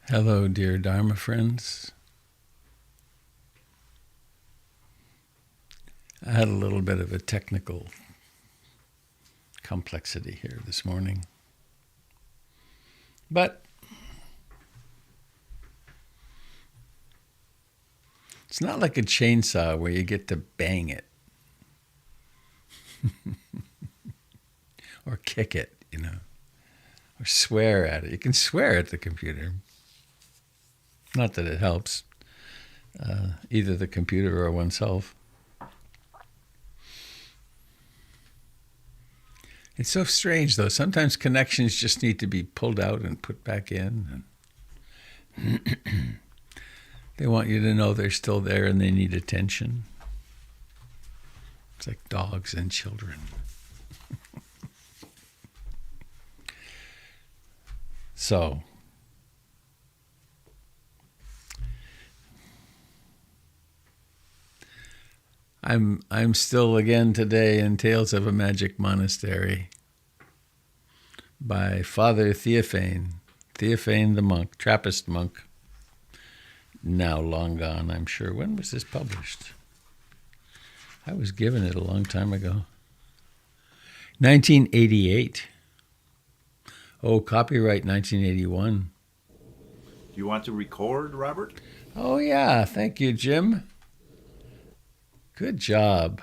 Hello, dear Dharma friends. I had a little bit of a technical complexity here this morning. But it's not like a chainsaw where you get to bang it or kick it, or swear at it. You can swear at the computer. Not that it helps, either the computer or oneself. It's so strange, though. Sometimes connections just need to be pulled out and put back in. And they want you to know they're still there and they need attention. It's like dogs and children. So, I'm still again today in Tales of a Magic Monastery by Father Theophane the monk, Trappist monk, now long gone, I'm sure. When was this published? I was given it a long time ago. 1988. Oh, copyright 1981. Do you want to record, Robert? Oh, yeah. Thank you, Jim. Good job.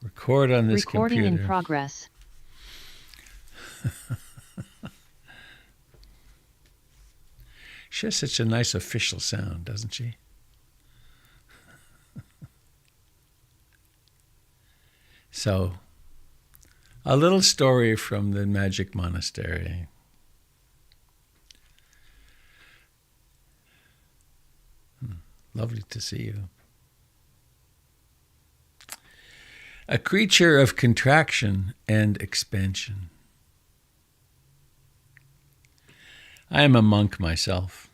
Record on this Recording computer. in progress. She has such a nice official sound, doesn't she? So, a little story from the Magic Monastery. Lovely to see you. A creature of contraction and expansion. I am a monk myself.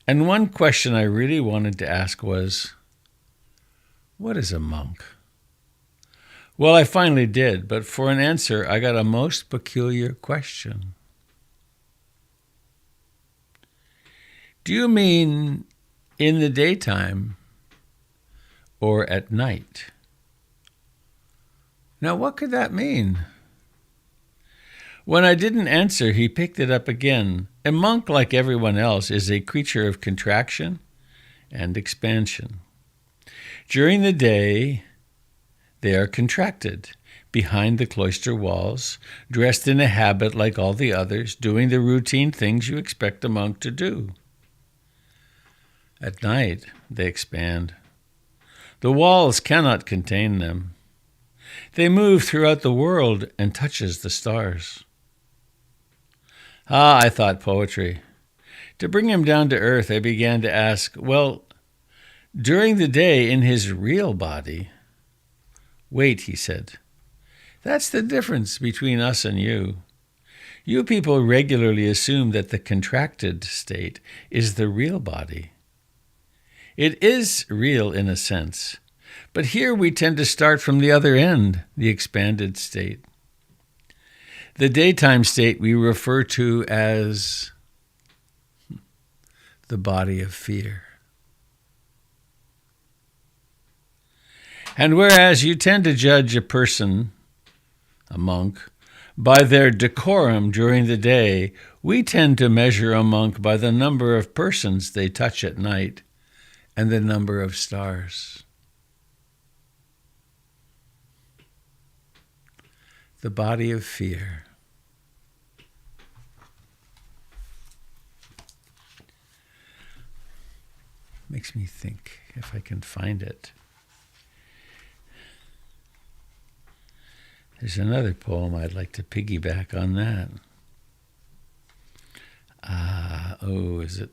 And one question I really wanted to ask was, what is a monk? Well, I finally did, but for an answer, I got a most peculiar question. Do you mean in the daytime or at night? Now, what could that mean? When I didn't answer, he picked it up again. A monk, like everyone else, is a creature of contraction and expansion. During the day, they are contracted, behind the cloister walls, dressed in a habit like all the others, doing the routine things you expect a monk to do. At night, they expand. The walls cannot contain them. They move throughout the world and touches the stars. I thought poetry. To bring him down to earth, I began to ask, well, during the day in his real body. Wait, he said. That's the difference between us and you. You people regularly assume that the contracted state is the real body. It is real in a sense, but here we tend to start from the other end, the expanded state. The daytime state we refer to as the body of fear. And whereas you tend to judge a person, a monk, by their decorum during the day, we tend to measure a monk by the number of persons they touch at night and the number of stars. The body of fear. Makes me think if I can find it. There's another poem I'd like to piggyback on that. Is it?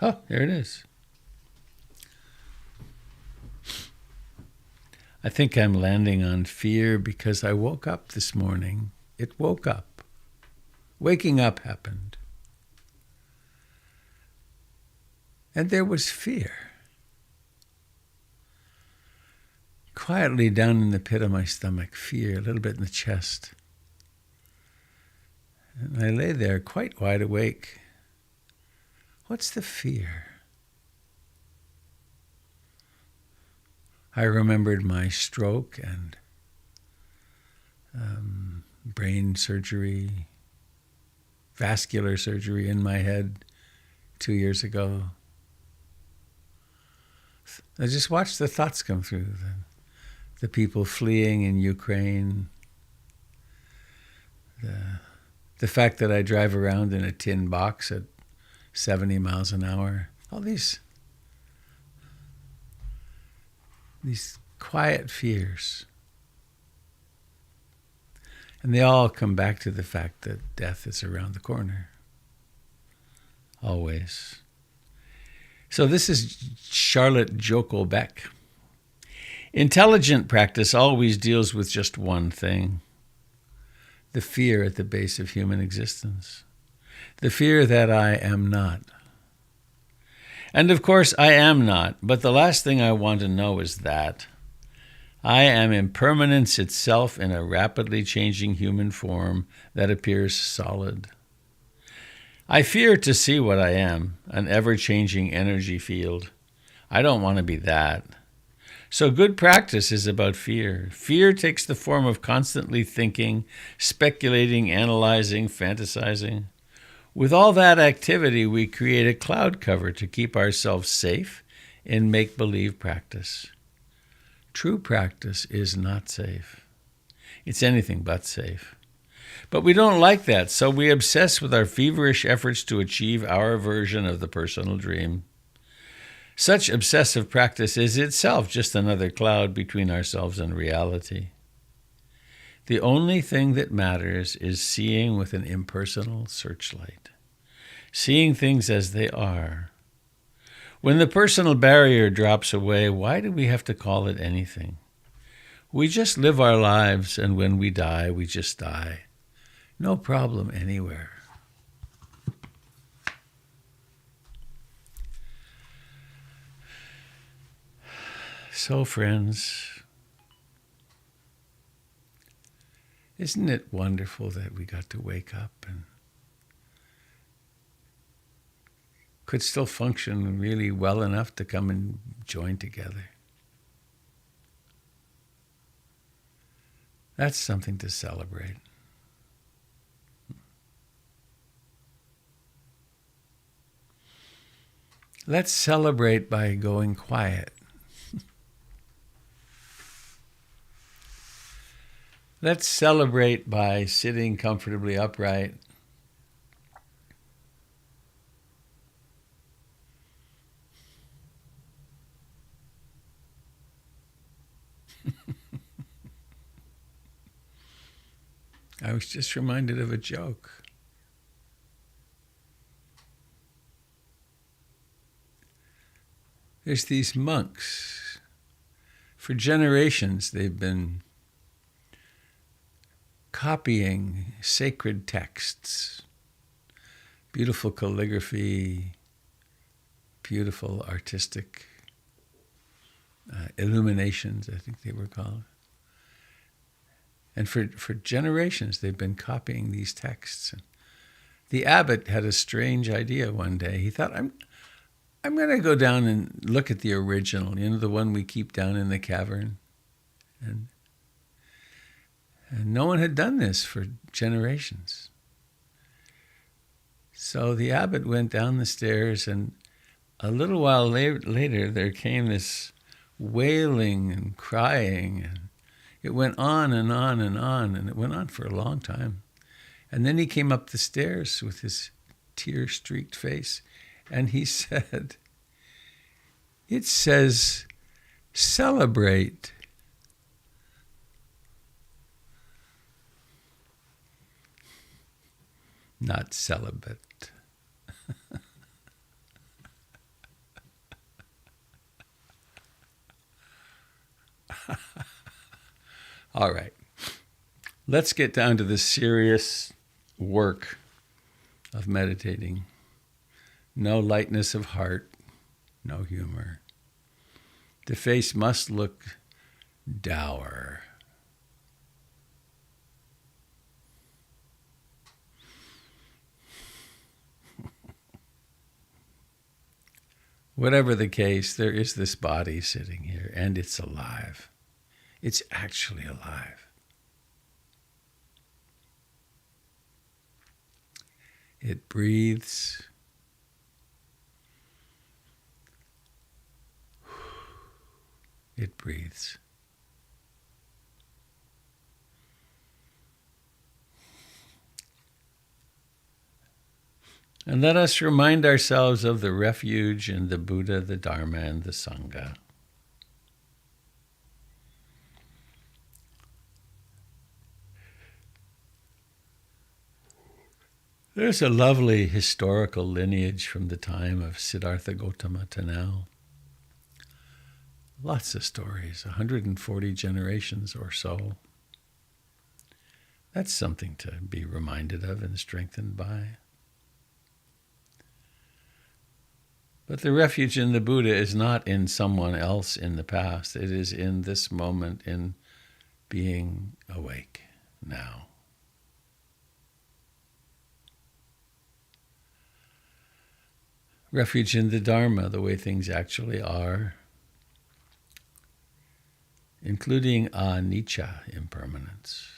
Oh, there it is. I think I'm landing on fear because I woke up this morning. It woke up. Waking up happened. And there was fear. quietly down in the pit of my stomach, fear, a little bit in the chest. And I lay there quite wide awake. What's the fear? I remembered my stroke and brain surgery, vascular surgery in my head 2 years ago. I just watched the thoughts come through. The people fleeing in Ukraine, the fact that I drive around in a tin box at 70 miles an hour, all these quiet fears. And they all come back to the fact that death is around the corner. Always. So this is Charlotte Joko Beck. Intelligent practice always deals with just one thing: the fear at the base of human existence. The fear that I am not. And of course, I am not, but the last thing I want to know is that I am impermanence itself in a rapidly changing human form that appears solid. I fear to see what I am, an ever-changing energy field. I don't want to be that. So good practice is about fear. Fear takes the form of constantly thinking, speculating, analyzing, fantasizing. With all that activity, we create a cloud cover to keep ourselves safe in make-believe practice. True practice is not safe. It's anything but safe. But we don't like that, so we obsess with our feverish efforts to achieve our version of the personal dream. Such obsessive practice is itself just another cloud between ourselves and reality. The only thing that matters is seeing with an impersonal searchlight, seeing things as they are. When the personal barrier drops away, why do we have to call it anything? We just live our lives, and when we die, we just die. No problem anywhere. So, friends, isn't it wonderful that we got to wake up and could still function really well enough to come and join together? That's something to celebrate. Let's celebrate by going quiet. Let's celebrate by sitting comfortably upright. I was just reminded of a joke. There's these monks. For generations, they've been copying sacred texts, beautiful calligraphy, beautiful artistic illuminations, I think they were called. And for generations, they've been copying these texts. The abbot had a strange idea one day. He thought, I'm going to go down and look at the original, the one we keep down in the cavern. And no one had done this for generations. So the abbot went down the stairs, and a little while later, there came this wailing and crying, and it went on and on and on, and it went on for a long time. And then he came up the stairs with his tear-streaked face, and he said, "It says, celebrate." Not celibate. All right. Let's get down to the serious work of meditating. No lightness of heart, no humor. The face must look dour. Whatever the case, there is this body sitting here, and it's alive. It's actually alive. It breathes. It breathes. And let us remind ourselves of the refuge in the Buddha, the Dharma, and the Sangha. There's a lovely historical lineage from the time of Siddhartha Gautama to now. Lots of stories, 140 generations or so. That's something to be reminded of and strengthened by. But the refuge in the Buddha is not in someone else in the past. It is in this moment, in being awake now. Refuge in the Dharma, the way things actually are, including anicca, impermanence.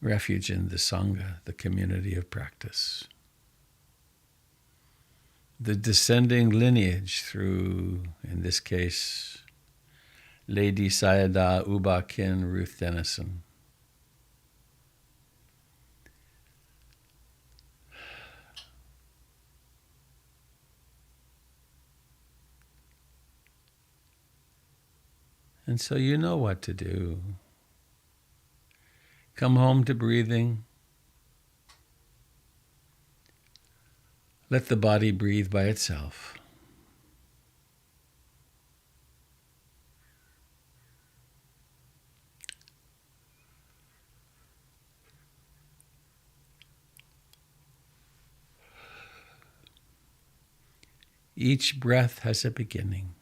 Refuge in the Sangha, the community of practice. The descending lineage through, in this case, Lady Sayadaw U Ba Khin, Ruth Dennison. And so you know what to do. Come home to breathing. Let the body breathe by itself. Each breath has a beginning.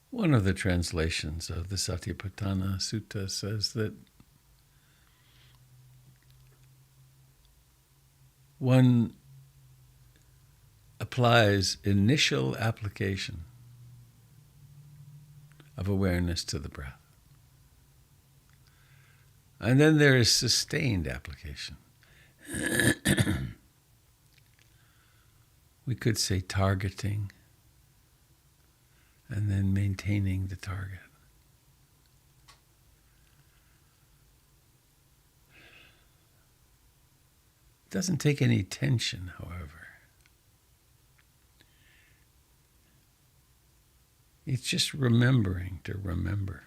One of the translations of the Satipatthana Sutta says that one applies initial application of awareness to the breath. And then there is sustained application. We could say targeting, and then maintaining the target. It doesn't take any tension, however. It's just remembering to remember.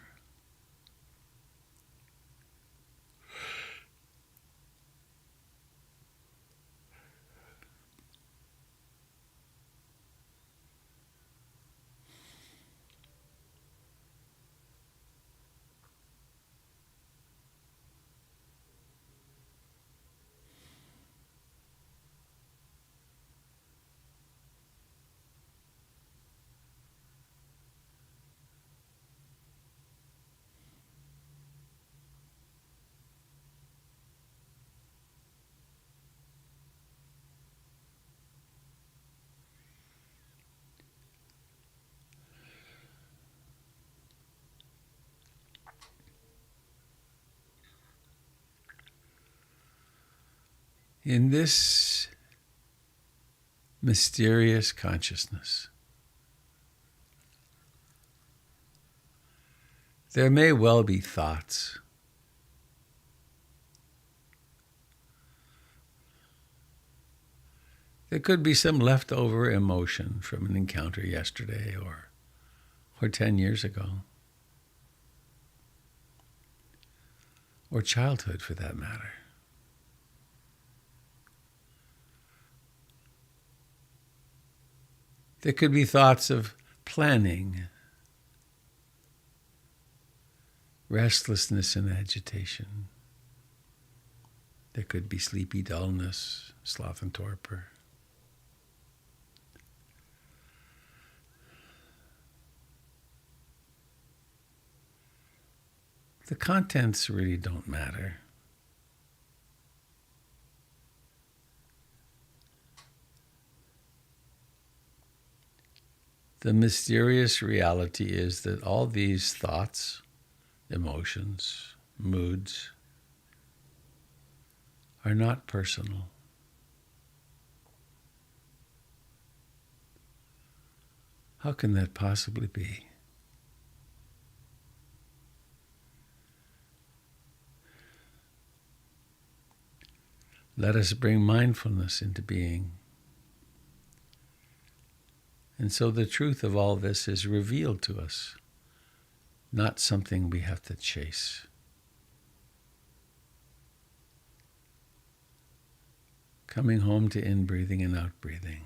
In this mysterious consciousness. There may well be thoughts. There could be some leftover emotion from an encounter yesterday or 10 years ago, or childhood for that matter. There could be thoughts of planning, restlessness and agitation. There could be sleepy dullness, sloth and torpor. The contents really don't matter. The mysterious reality is that all these thoughts, emotions, moods are not personal. How can that possibly be? Let us bring mindfulness into being. And so the truth of all this is revealed to us, not something we have to chase. Coming home to in-breathing and out-breathing.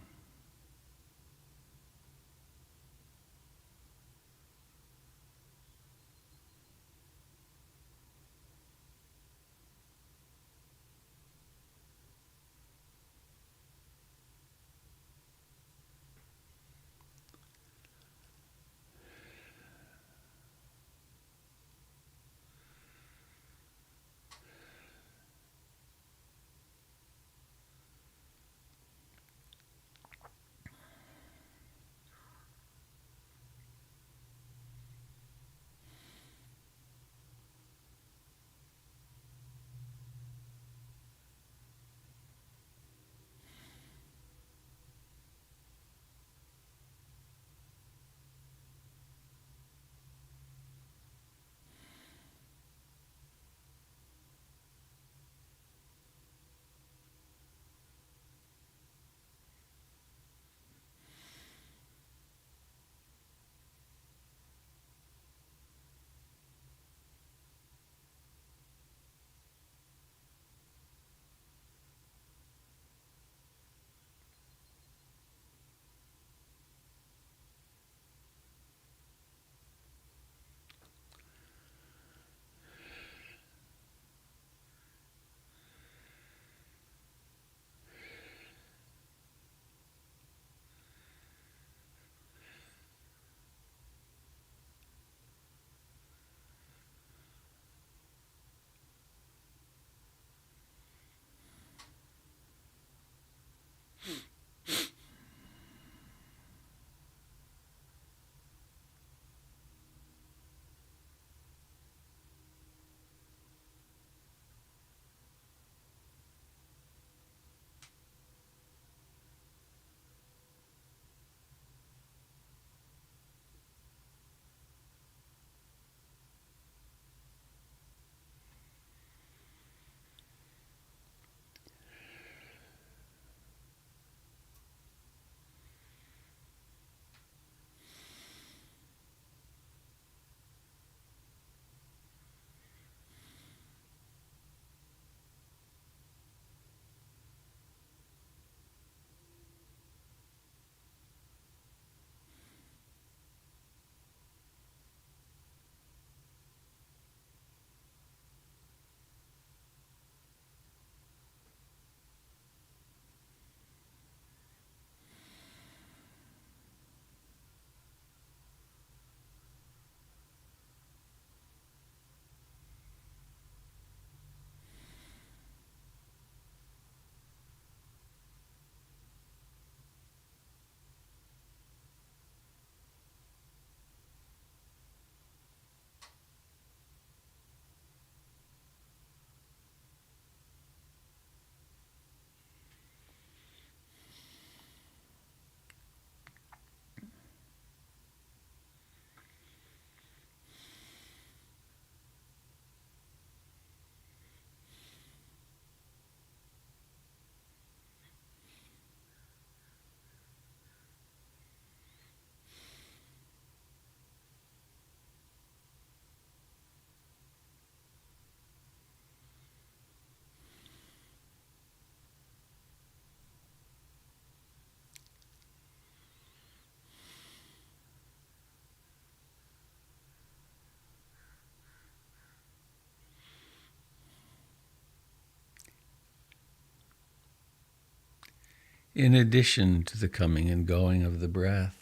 in addition to the coming and going of the breath.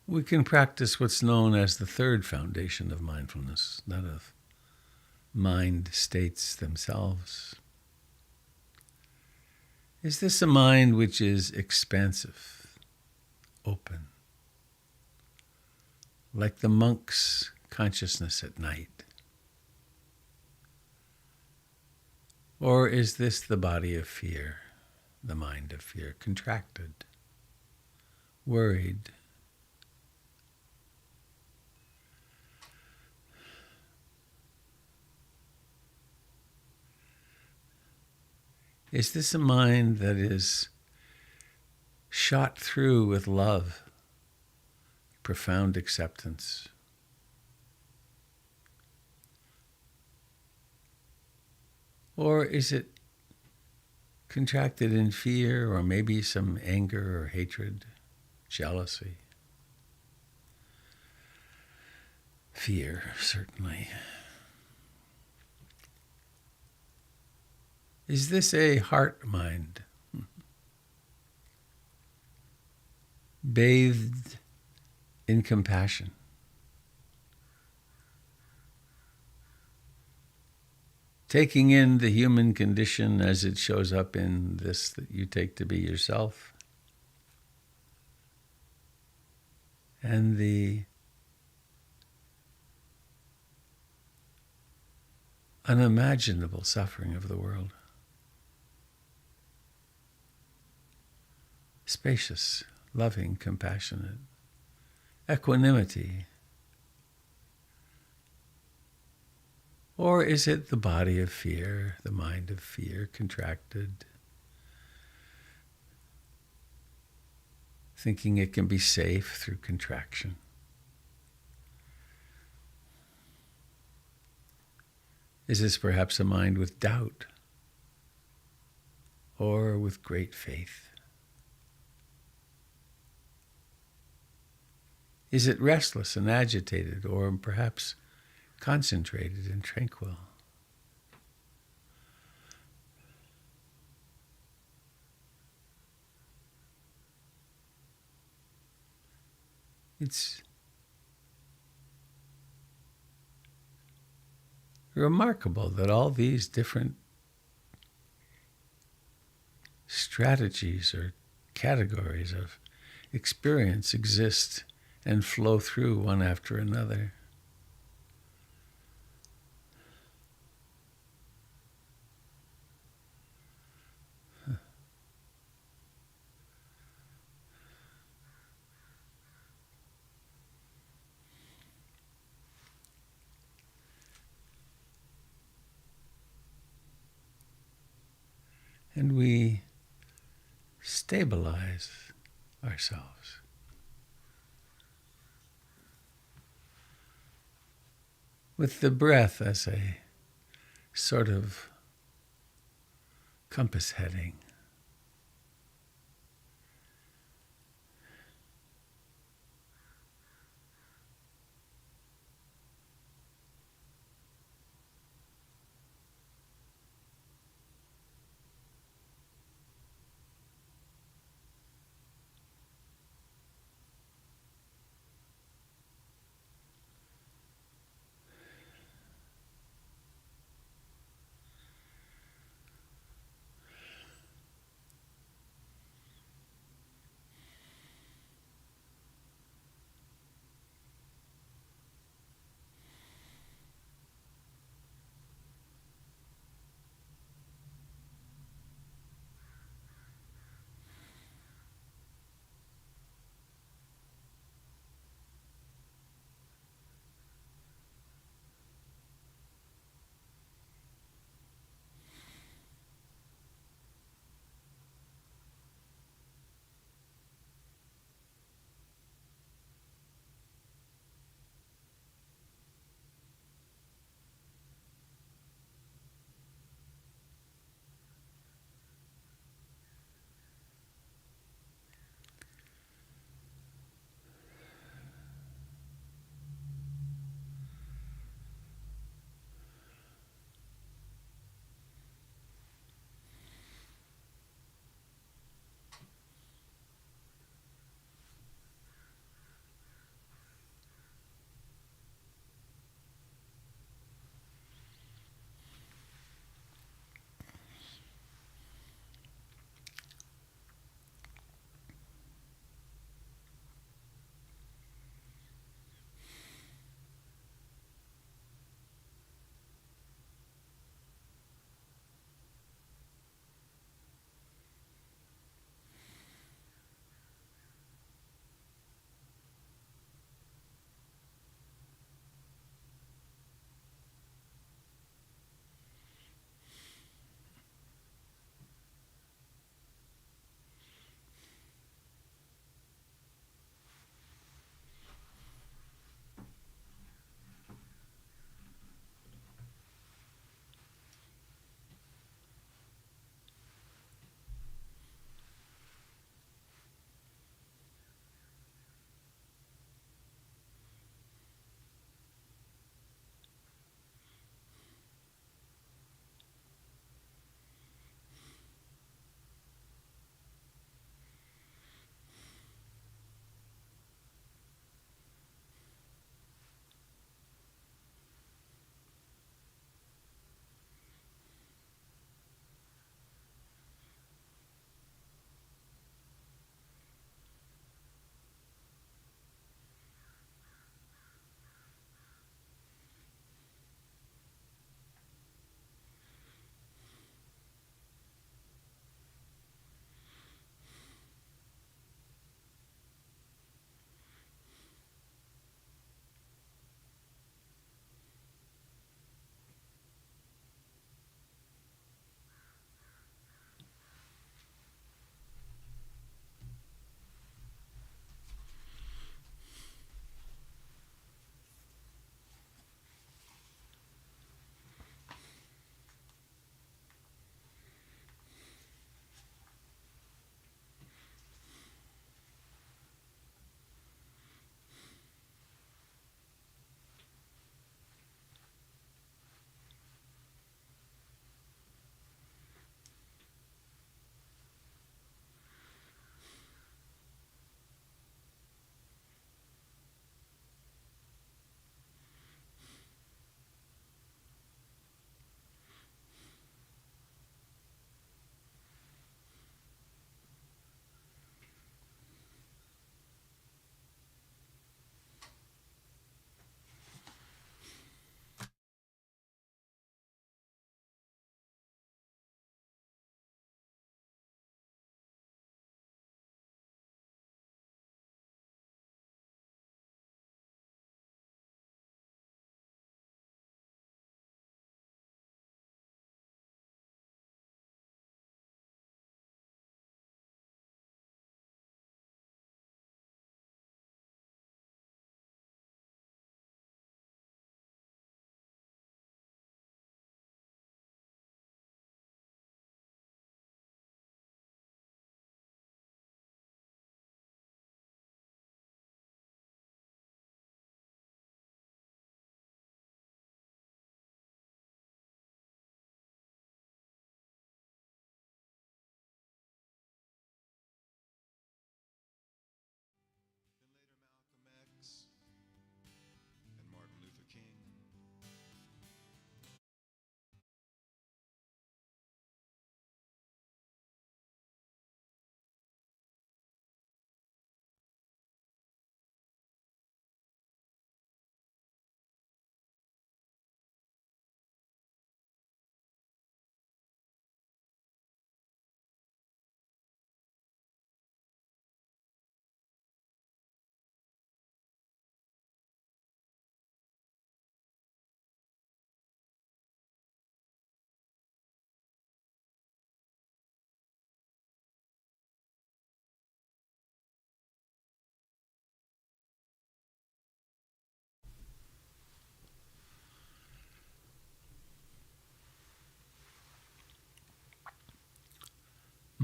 We can practice what's known as the third foundation of mindfulness, that of mind states themselves. Is this a mind which is expansive, open, like the monk's consciousness at night? Or is this the body of fear, the mind of fear, contracted, worried? Is this a mind that is shot through with love, profound acceptance? Or is it contracted in fear, or maybe some anger or hatred, jealousy? Fear, certainly. Is this a heart mind, bathed in compassion? Taking in the human condition as it shows up in this that you take to be yourself, and the unimaginable suffering of the world. Spacious, loving, compassionate, equanimity. Or is it the body of fear, the mind of fear, contracted, thinking it can be safe through contraction? Is this perhaps a mind with doubt, or with great faith? Is it restless and agitated, or perhaps concentrated and tranquil? It's remarkable that all these different strategies or categories of experience exist and flow through one after another. And we stabilize ourselves. With the breath as a sort of compass heading.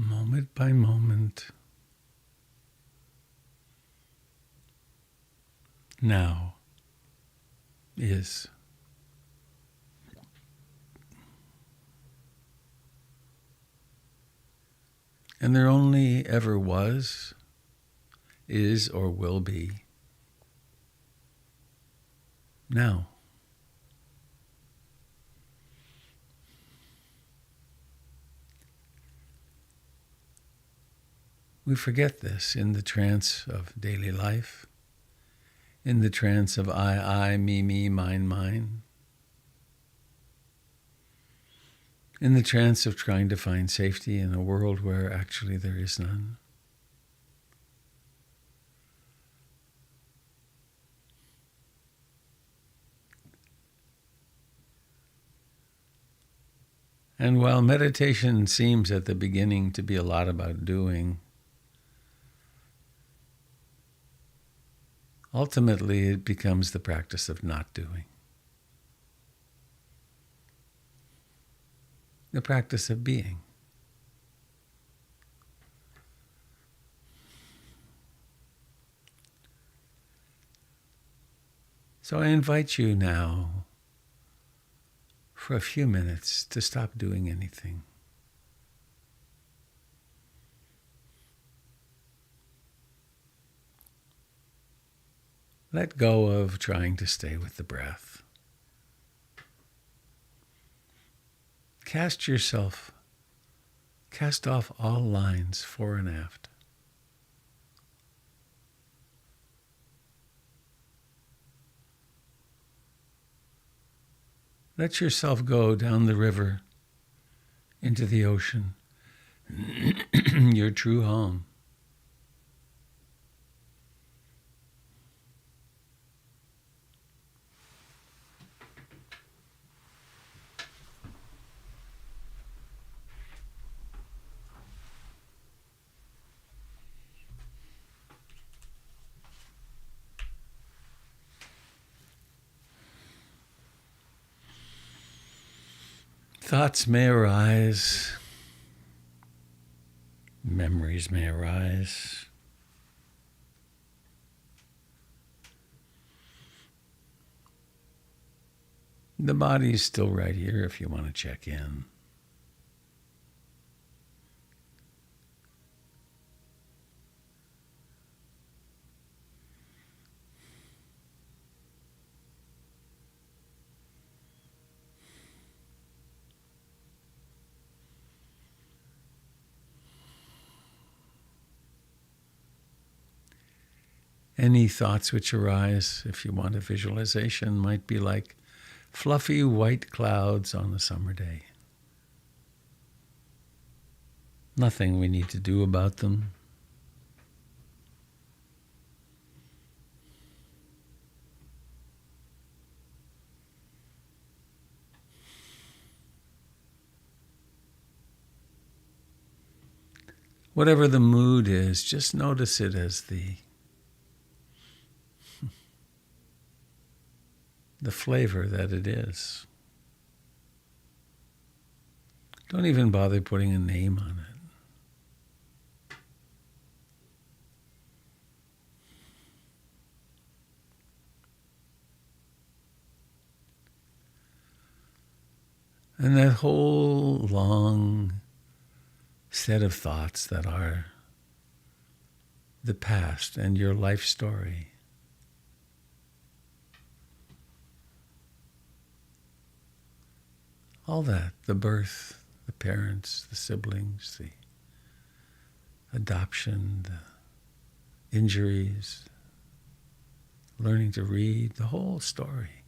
moment by moment. Now is. And there only ever was, is, or will be now. We forget this in the trance of daily life, in the trance of I, me, mine, mine, in the trance of trying to find safety in a world where actually there is none. And while meditation seems at the beginning to be a lot about doing, ultimately it becomes the practice of not doing. The practice of being. So I invite you now for a few minutes to stop doing anything. Let go of trying to stay with the breath. Cast off all lines fore and aft. Let yourself go down the river into the ocean, your true home. Thoughts may arise, memories may arise. The body's still right here if you want to check in. Any thoughts which arise, if you want a visualization, might be like fluffy white clouds on a summer day. Nothing we need to do about them. Whatever the mood is, just notice it as the flavor that it is. Don't even bother putting a name on it. And that whole long set of thoughts that are the past and your life story. All that, the birth, the parents, the siblings, the adoption, the injuries, learning to read, the whole story.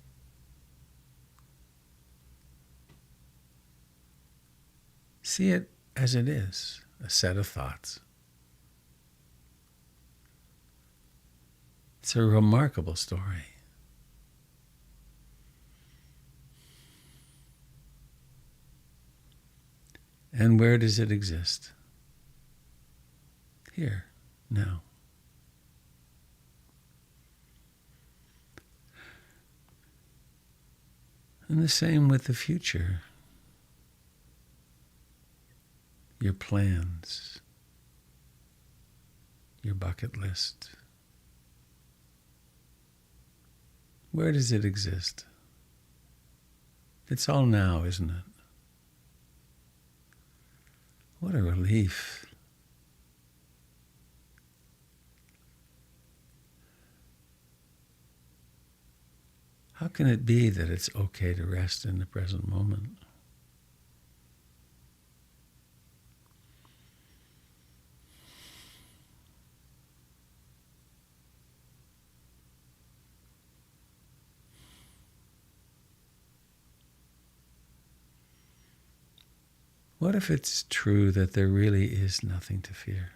See it as it is, a set of thoughts. It's a remarkable story. And where does it exist? Here, now. And the same with the future. Your plans. your bucket list? Where does it exist? It's all now, isn't it? What a relief. How can it be that it's okay to rest in the present moment? What if it's true that there really is nothing to fear?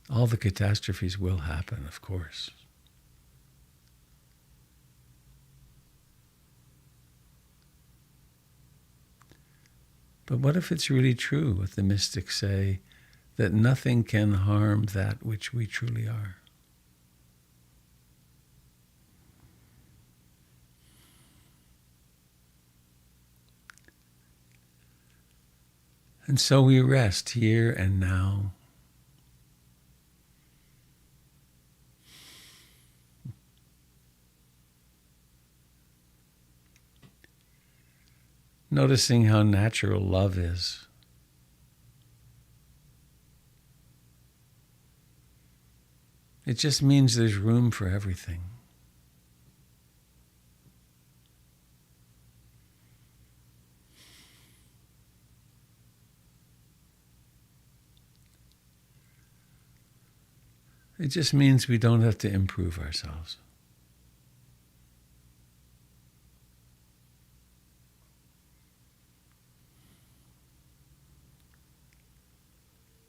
All the catastrophes will happen, of course. But what if it's really true what the mystics say, that nothing can harm that which we truly are? And so we rest here and now. Noticing how natural love is. It just means there's room for everything. It just means we don't have to improve ourselves.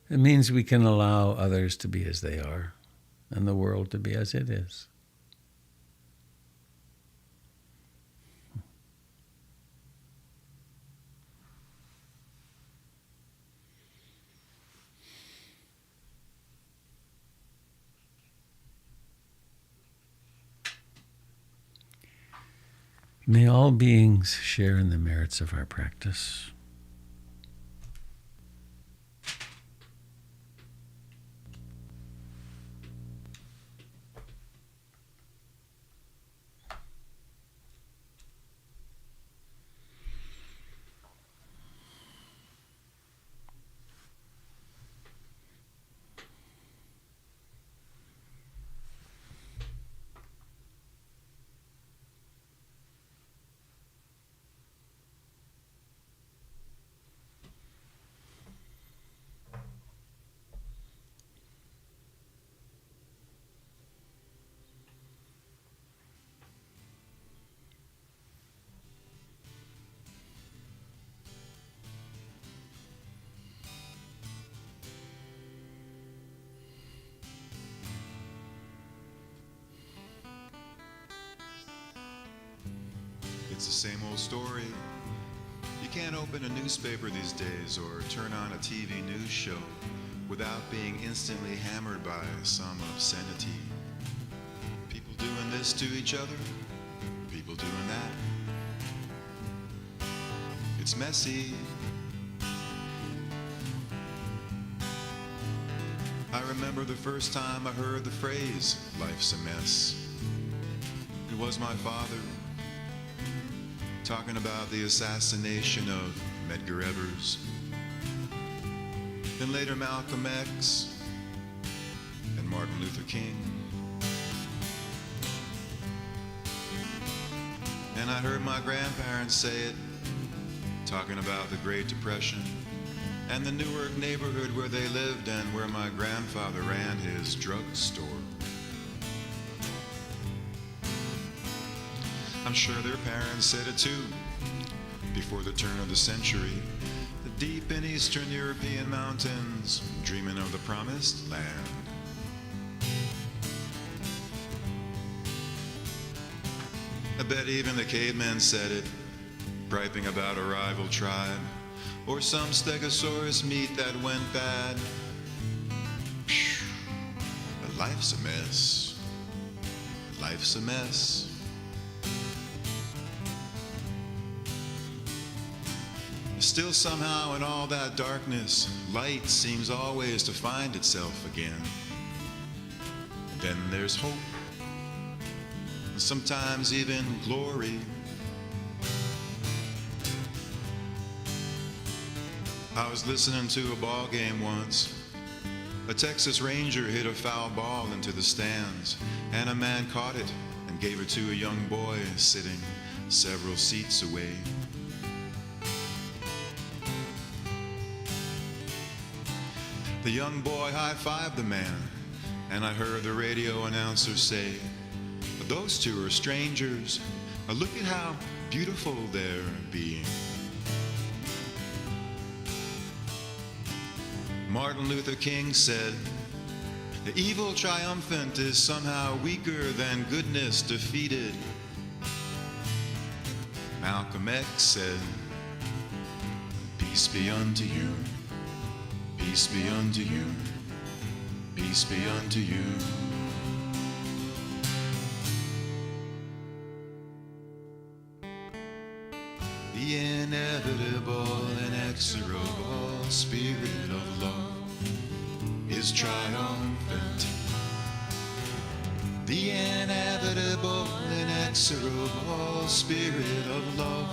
It means we can allow others to be as they are, and the world to be as it is. May all beings share in the merits of our practice. It's the same old story. You can't open a newspaper these days or turn on a TV news show without being instantly hammered by some obscenity. People doing this to each other, people doing that. It's messy. I remember the first time I heard the phrase, life's a mess. It was my father talking about the assassination of Medgar Evers, then later Malcolm X and Martin Luther King. And I heard my grandparents say it, talking about the Great Depression and the Newark neighborhood where they lived and where my grandfather ran his drugstore. I'm sure their parents said it too, before the turn of the century, deep in Eastern European mountains, dreaming of the promised land. I bet even the cavemen said it, griping about a rival tribe, or some stegosaurus meat that went bad. Phew, life's a mess. Life's a mess. Still somehow in all that darkness, light seems always to find itself again. Then there's hope, and sometimes even glory. I was listening to a ball game once. A Texas Ranger hit a foul ball into the stands, and a man caught it and gave it to a young boy sitting several seats away. The young boy high-fived the man, and I heard the radio announcer say, "Those two are strangers. Look at how beautiful they're being." Martin Luther King said, "The evil triumphant is somehow weaker than goodness defeated." Malcolm X said, "Peace be unto you. Peace be unto you, peace be unto you." The inevitable, inexorable spirit of love is triumphant. The inevitable, inexorable spirit of love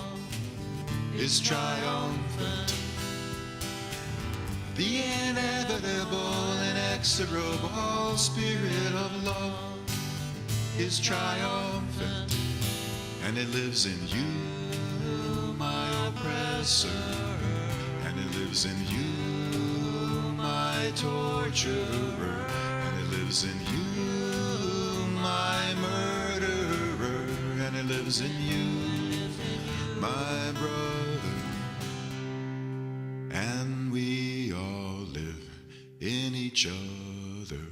is triumphant. The inevitable, inexorable spirit of love is triumphant, and it lives in you, my oppressor, and it lives in you, my torturer, and it lives in you, my murderer, and it lives in you, my brother, and we all live in each other.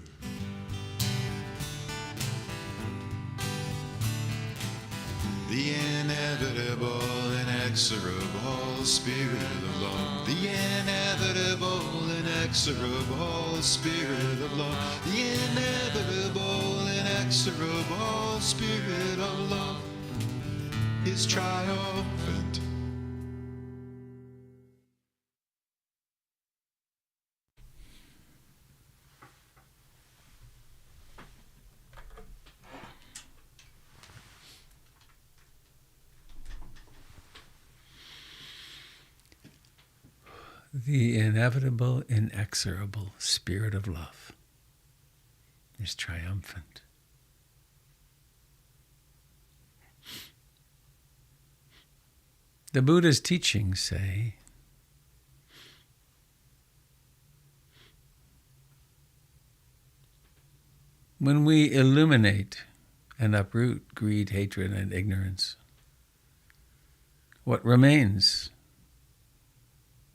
The inevitable, inexorable spirit of love. The inevitable, inexorable spirit of love. The inevitable, inexorable spirit of love is triumphant. The inevitable, inexorable spirit of love is triumphant. The Buddha's teachings say, when we illuminate and uproot greed, hatred, and ignorance, what remains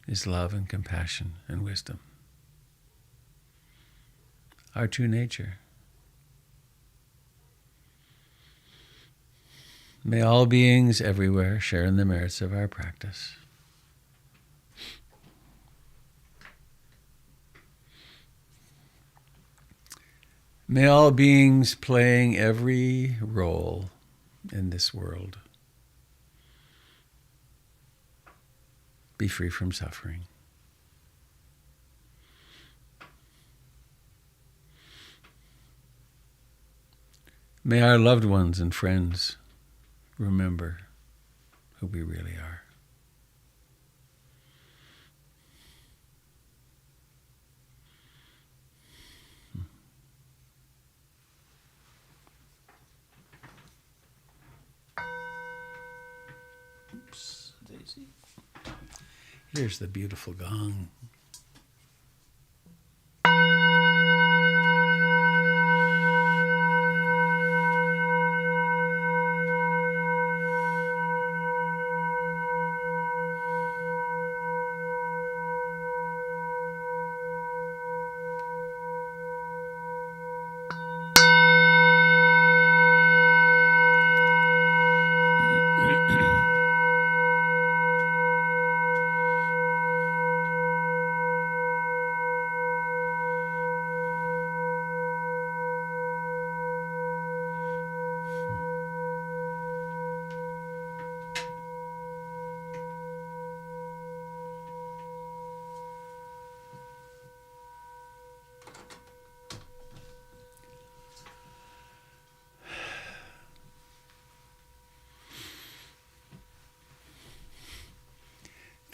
is love and compassion and wisdom. Our true nature. May all beings everywhere share in the merits of our practice. May all beings playing every role in this world be free from suffering. May our loved ones and friends remember who we really are. Oops, Daisy. Here's the beautiful gong.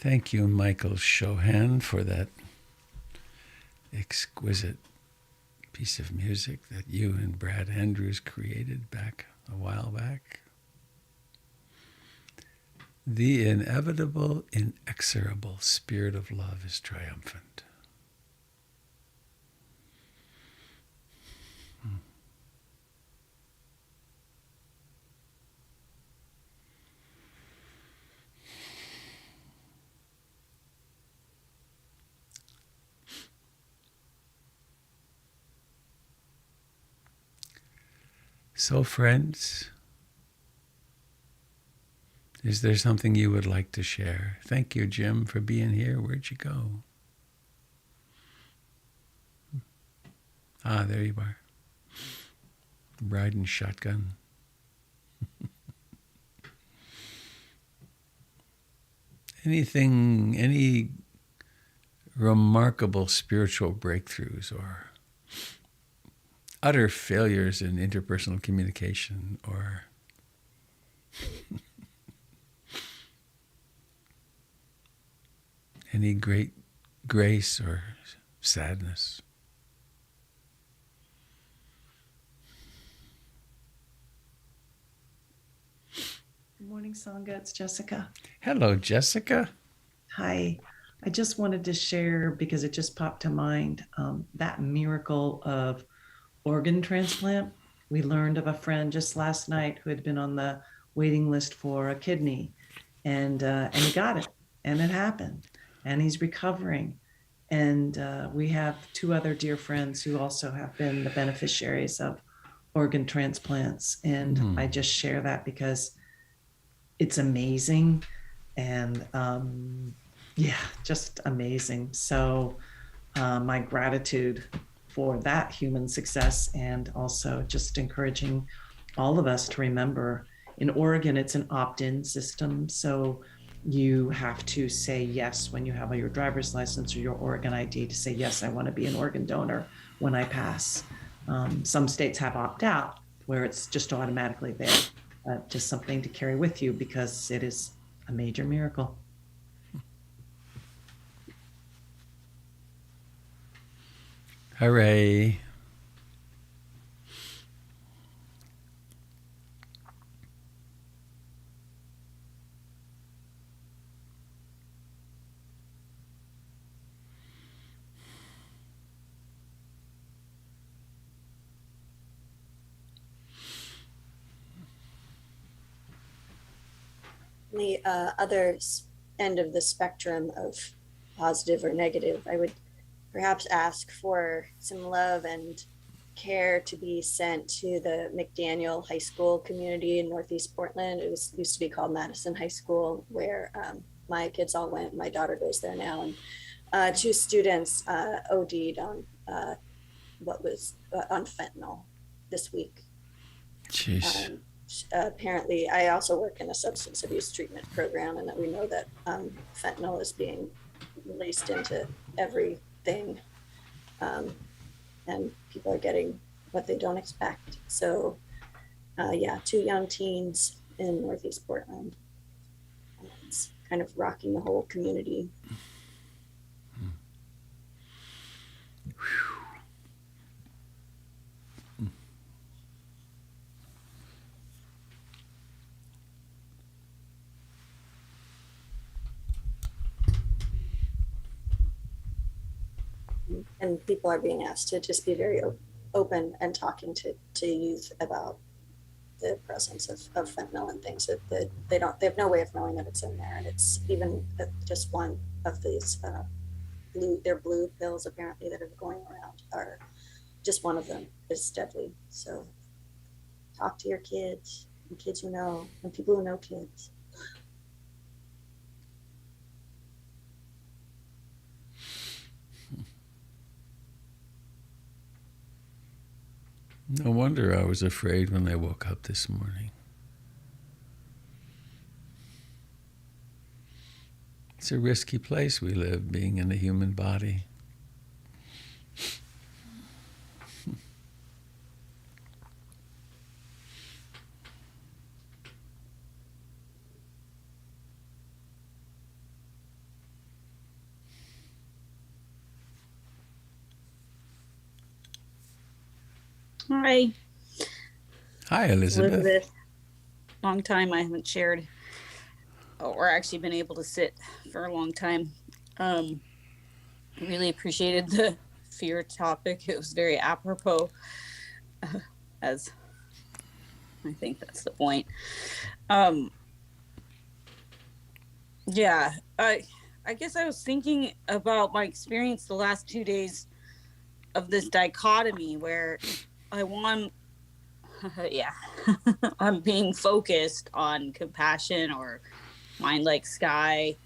Thank you, Michael Shohan, for that exquisite piece of music that you and Brad Andrews created back a while back. The inevitable, inexorable spirit of love is triumphant. So, friends, is there something you would like to share? Thank you, Jim, for being here. Where'd you go? Ah, there you are. Riding shotgun. Any remarkable spiritual breakthroughs or utter failures in interpersonal communication or any great grace or sadness? Good morning, Sangha. It's Jessica. Hello, Jessica. Hi. I just wanted to share, because it just popped to mind, that miracle of organ transplant. We learned of a friend just last night who had been on the waiting list for a kidney, and he got it, and it happened, and he's recovering. And we have two other dear friends who also have been the beneficiaries of organ transplants. And I just share that because it's amazing. And yeah, just amazing. So my gratitude for that human success, and also just encouraging all of us to remember, in Oregon, it's an opt-in system. So you have to say yes when you have your driver's license or your Oregon ID to say, yes, I want to be an organ donor when I pass. Some states have opt-out where it's just automatically there. Just something to carry with you, because it is a major miracle. Hooray. The other end of the spectrum of positive or negative, I would perhaps ask for some love and care to be sent to the McDaniel High School community in Northeast Portland. It used to be called Madison High School, where my kids all went. My daughter goes there now. And two students OD'd on on fentanyl this week. Jeez. Apparently, I also work in a substance abuse treatment program, and that we know that fentanyl is being released into everything, and people are getting what they don't expect. So yeah, two young teens in Northeast Portland. It's kind of rocking the whole community. And people are being asked to just be very open and talking to youth about the presence of fentanyl and things that they have no way of knowing that it's in there. And it's even just one of these blue pills apparently that are going around, are just one of them is deadly. So talk to your kids and kids who know, and people who know kids. No wonder I was afraid when I woke up this morning. It's a risky place we live, being in a human body. Hi, Hi, Elizabeth. Elizabeth. Long time I haven't shared or actually been able to sit for a long time. Um, really appreciated the fear topic. It was very apropos, as I think that's the point. Um, yeah, I guess I was thinking about my experience the last 2 days of this dichotomy where I want, yeah, I'm being focused on compassion or mind like sky,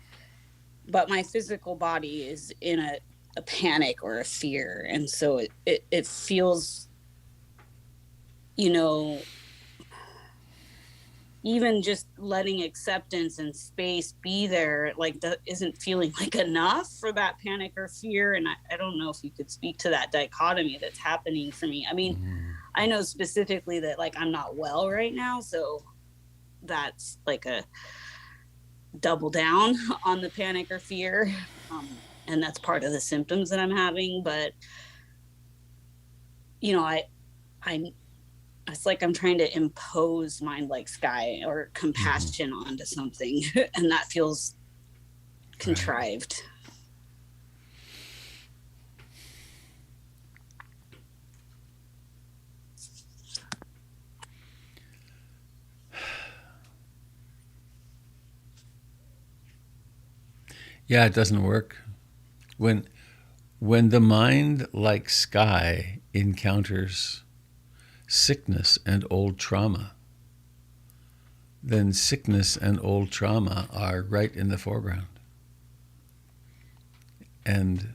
but my physical body is in a panic or a fear. And so it feels, you know, even just letting acceptance and space be there, like that isn't feeling like enough for that panic or fear. And I don't know if you could speak to that dichotomy that's happening for me. I mean, I know specifically that like I'm not well right now. So that's like a double down on the panic or fear. And that's part of the symptoms that I'm having. But, you know, I, it's like I'm trying to impose mind like sky or compassion onto something. And that feels contrived. Yeah, it doesn't work. When the mind like sky encounters sickness and old trauma, then sickness and old trauma are right in the foreground. And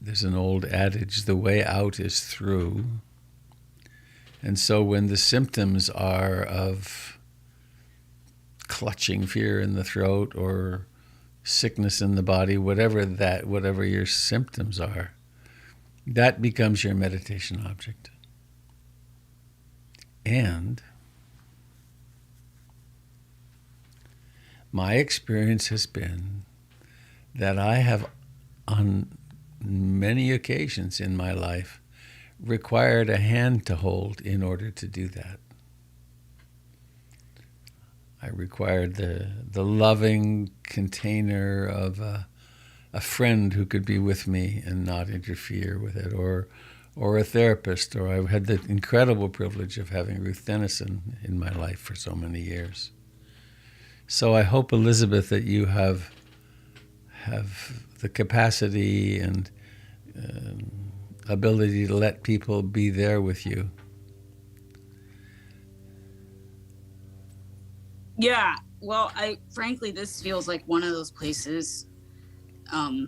there's an old adage, the way out is through. And so when the symptoms are of clutching fear in the throat or sickness in the body, whatever your symptoms are, that becomes your meditation object. And my experience has been that I have, on many occasions in my life, required a hand to hold in order to do that. I required the loving container of a friend who could be with me and not interfere with it, or a therapist, or I had the incredible privilege of having Ruth Dennison in my life for so many years. So I hope, Elizabeth, that you have the capacity and ability to let people be there with you. Yeah. Well, frankly, this feels like one of those places. I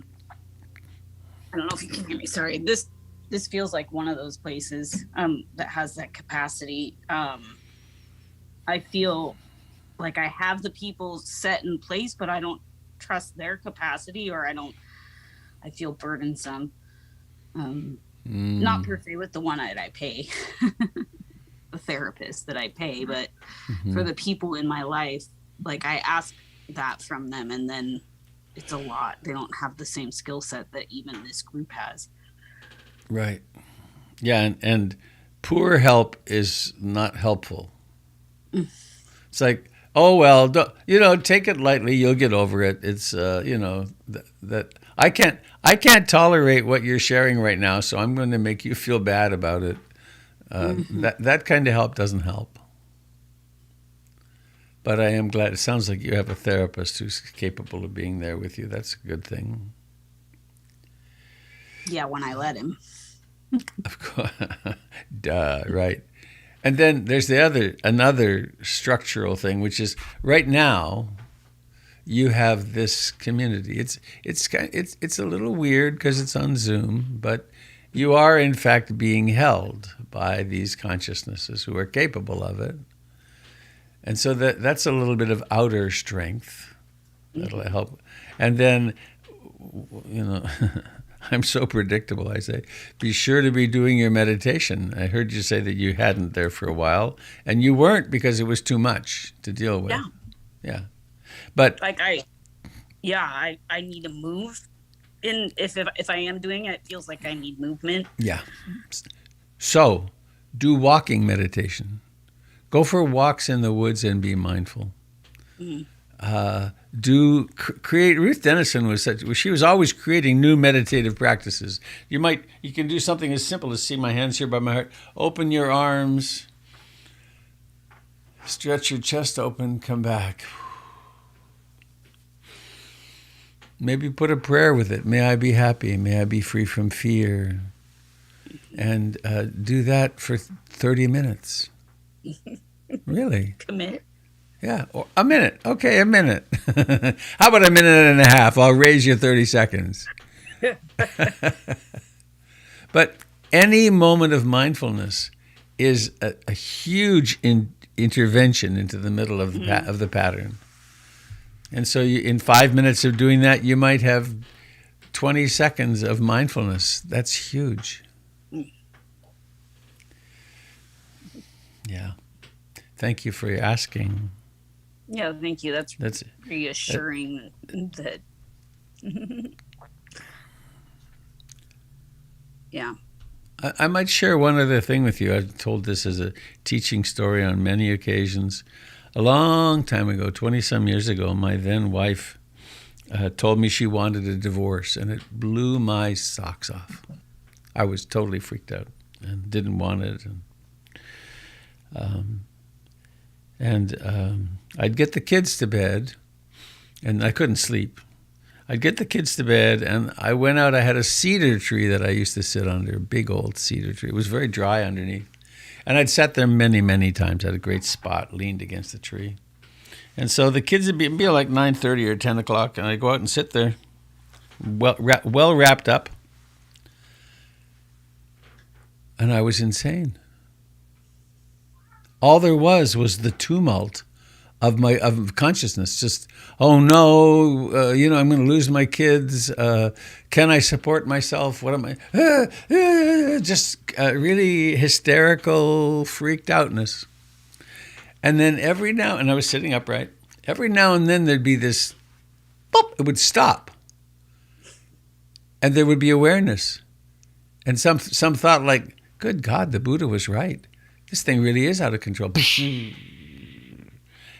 don't know if you can hear me. Sorry. This feels like one of those places that has that capacity. I feel like I have the people set in place, but I don't trust their capacity, or I feel burdensome. Not per se with the one that I pay, the therapist that I pay, but for the people in my life, like I ask that from them, and then it's a lot. They don't have the same skill set that even this group has. Right. Yeah, and poor help is not helpful. It's like, oh well, take it lightly. You'll get over it. It's that I can't tolerate what you're sharing right now, so I'm going to make you feel bad about it. That kind of help doesn't help. But I am glad. It sounds like you have a therapist who's capable of being there with you. That's a good thing. Yeah, when I let him. Of course. Duh, right. And then there's another structural thing, which is right now you have this community. It's a little weird because it's on Zoom, but you are in fact being held by these consciousnesses who are capable of it. And so that's a little bit of outer strength that'll help. And then, I'm so predictable, I say, be sure to be doing your meditation. I heard you say that you hadn't there for a while, and you weren't because it was too much to deal with. Yeah. But like I need to move. If I am doing it, it feels like I need movement. Yeah. So Do walking meditation. Go for walks in the woods and be mindful. Create. Ruth Dennison she was always creating new meditative practices. You can do something as simple as see my hands here by my heart. Open your arms. Stretch your chest open. Come back. Maybe put a prayer with it. May I be happy. May I be free from fear. And do that for 30 minutes. Really? Commit. Yeah, or a minute. Okay, a minute. How about a minute and a half? I'll raise you 30 seconds. But any moment of mindfulness is a huge intervention into the middle of the pattern. And so in 5 minutes of doing that, you might have 20 seconds of mindfulness. That's huge. Yeah. Thank you for asking. Yeah, thank you. That's reassuring that. Yeah. I might share one other thing with you. I've told this as a teaching story on many occasions. A long time ago, 20-some years ago, my then wife told me she wanted a divorce, and it blew my socks off. I was totally freaked out and didn't want it. I'd get the kids to bed, and I couldn't sleep. I'd get the kids to bed, and I went out. I had a cedar tree that I used to sit under, a big old cedar tree. It was very dry underneath. And I'd sat there many, many times. I had a great spot, leaned against the tree. And so the kids would be like 9:30 or 10 o'clock, and I'd go out and sit there, well wrapped up. And I was insane. All there was the tumult of consciousness. Just, oh no, I'm going to lose my kids. Can I support myself? What am I? Just really hysterical, freaked outness. And then and I was sitting upright. Every now and then there'd be this, boop, it would stop. And there would be awareness. And some thought like, good God, the Buddha was right. This thing really is out of control.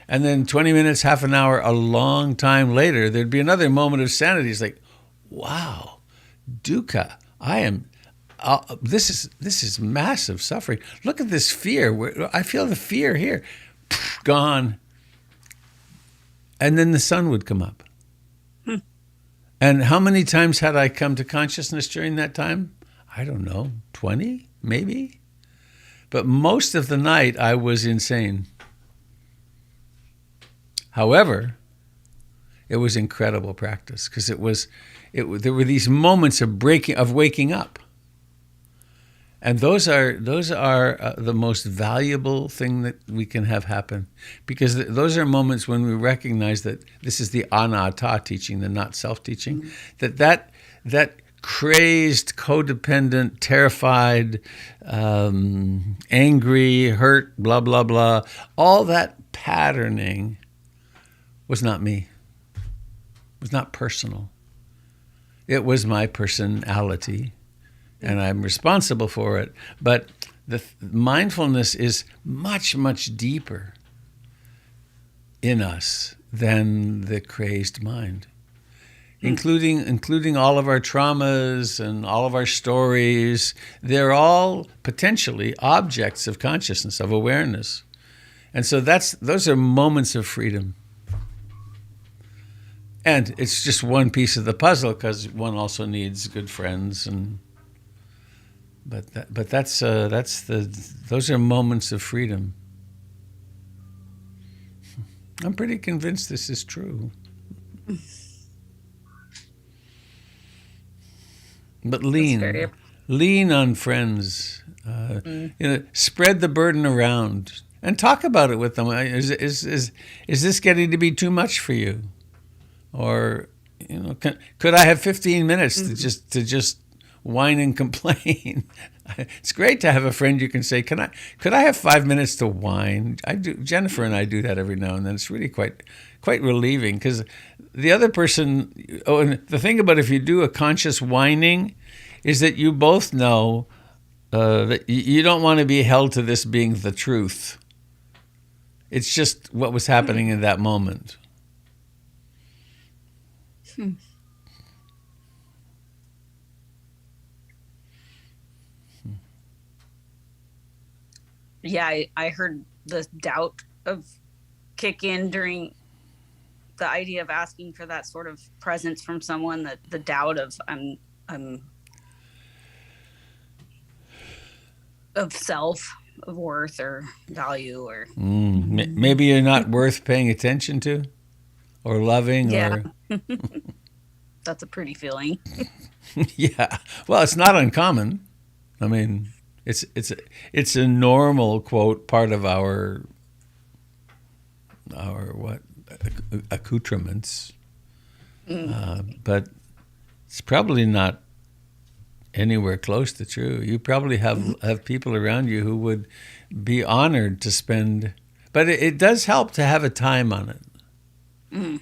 And then 20 minutes, half an hour, a long time later, there'd be another moment of sanity. It's like, wow, dukkha, this is massive suffering. Look at this fear. I feel the fear here. Gone. And then the sun would come up. And how many times had I come to consciousness during that time? I don't know, 20 maybe? But most of the night I was insane. However, it was incredible practice because there were these moments of waking up. And those are the most valuable thing that we can have happen, because those are moments when we recognize that this is the anatta teaching, the not self teaching, that crazed, codependent, terrified, angry, hurt, blah, blah, blah, all that patterning was not me. It was not personal. It was my personality, and I'm responsible for it. But the mindfulness is much, much deeper in us than the crazed mind. Including all of our traumas and all of our stories. They're all potentially objects of consciousness, of awareness. And so those are moments of freedom. And it's just one piece of the puzzle, because one also needs good friends, those are moments of freedom. I'm pretty convinced this is true. But lean on friends. Spread the burden around and talk about it with them. Is this getting to be too much for you? Or could I have 15 minutes to just whine and complain? It's great to have a friend you can say, could I have 5 minutes to whine? I do. Jennifer and I do that every now and then. It's really quite relieving, because the other person. And the thing about if you do a conscious whining is that you both know that you don't want to be held to this being the truth. It's just what was happening in that moment. Yeah, I heard the doubt of kick in during the idea of asking for that sort of presence from someone, that the doubt of I'm of self, of worth or value, or Maybe you're not worth paying attention to or loving yeah, or that's a pretty feeling. yeah. Well, it's not uncommon. I mean, it's a normal, quote, part of our what accoutrements, but it's probably not anywhere close to true. You probably have people around you who would be honored to spend, but it does help to have a time on it.